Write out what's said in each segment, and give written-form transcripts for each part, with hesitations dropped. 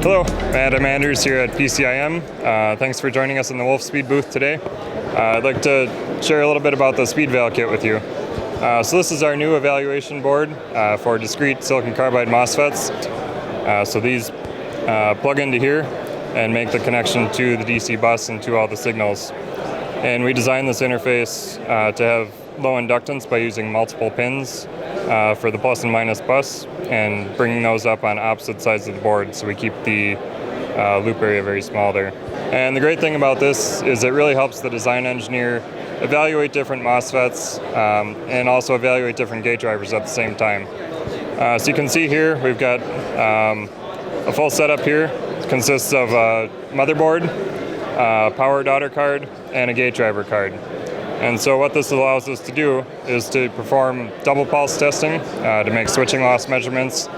Hello, I'm Anders here at PCIM. Thanks for joining us in the Wolfspeed booth today. I'd like to share a little bit about the SpeedVal Kit with you. So this is our new evaluation board for discrete silicon carbide MOSFETs. So these plug into here and make the connection to the DC bus and to all the signals. And we designed this interface to have low inductance by using multiple pins for the plus and minus bus and bringing those up on opposite sides of the board, so we keep the loop area very small there. And the great thing about this is it really helps the design engineer evaluate different MOSFETs and also evaluate different gate drivers at the same time. So you can see here we've got a full setup here. It consists of a motherboard, power daughter card, and a gate driver card. And so what this allows us to do is to perform double pulse testing to make switching loss measurements,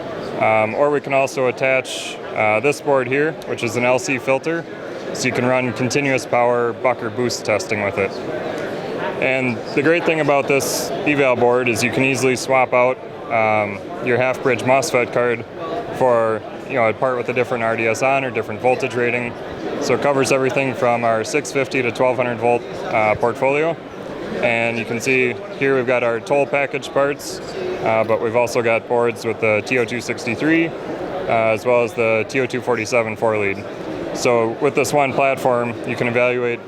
or we can also attach this board here, which is an LC filter, so you can run continuous power buck or boost testing with it. And the great thing about this eval board is you can easily swap out your half-bridge MOSFET card for a part with a different RDS on or different voltage rating. So it covers everything from our 650 to 1200 volt portfolio. And you can see here we've got our toll package parts, but we've also got boards with the TO263 as well as the TO247 4-lead. So with this one platform, you can evaluate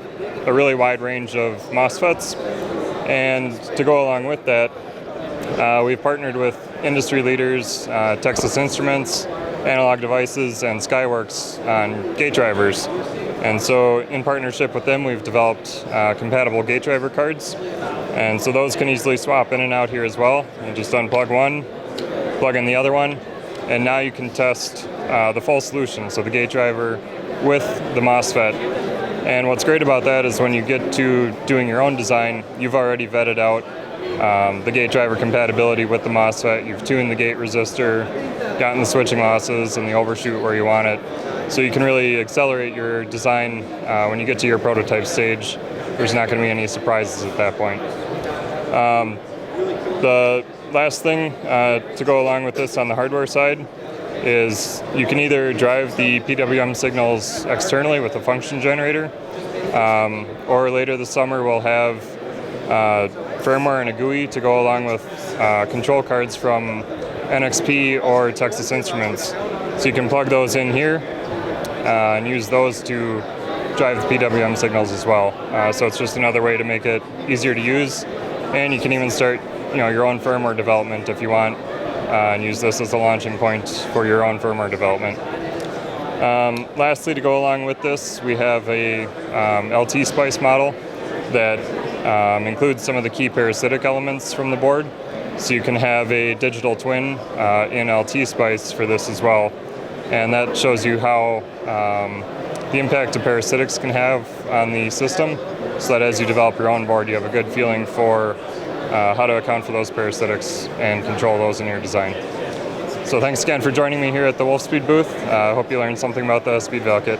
a really wide range of MOSFETs. And to go along with that, we've partnered with industry leaders, Texas Instruments, Analog Devices, and Skyworks on gate drivers. And so in partnership with them, we've developed compatible gate driver cards. And so those can easily swap in and out here as well. You just unplug one, plug in the other one, and now you can test the full solution, so the gate driver with the MOSFET. And what's great about that is when you get to doing your own design, you've already vetted out the gate driver compatibility with the MOSFET. You've tuned the gate resistor, gotten the switching losses and the overshoot where you want it. So you can really accelerate your design when you get to your prototype stage. There's not going to be any surprises at that point. The last thing to go along with this on the hardware side is you can either drive the PWM signals externally with a function generator, or later this summer we'll have firmware and a GUI to go along with control cards from NXP or Texas Instruments. So you can plug those in here and use those to drive the PWM signals as well. So it's just another way to make it easier to use, and you can even start your own firmware development if you want, and use this as a launching point for your own firmware development. Lastly, to go along with this, we have a LT Spice model that includes some of the key parasitic elements from the board. So you can have a digital twin in LT Spice for this as well. And that shows you how the impact of parasitics can have on the system, so that as you develop your own board, you have a good feeling for how to account for those parasitics and control those in your design. So thanks again for joining me here at the Wolfspeed booth. I hope you learned something about the SpeedVal Kit.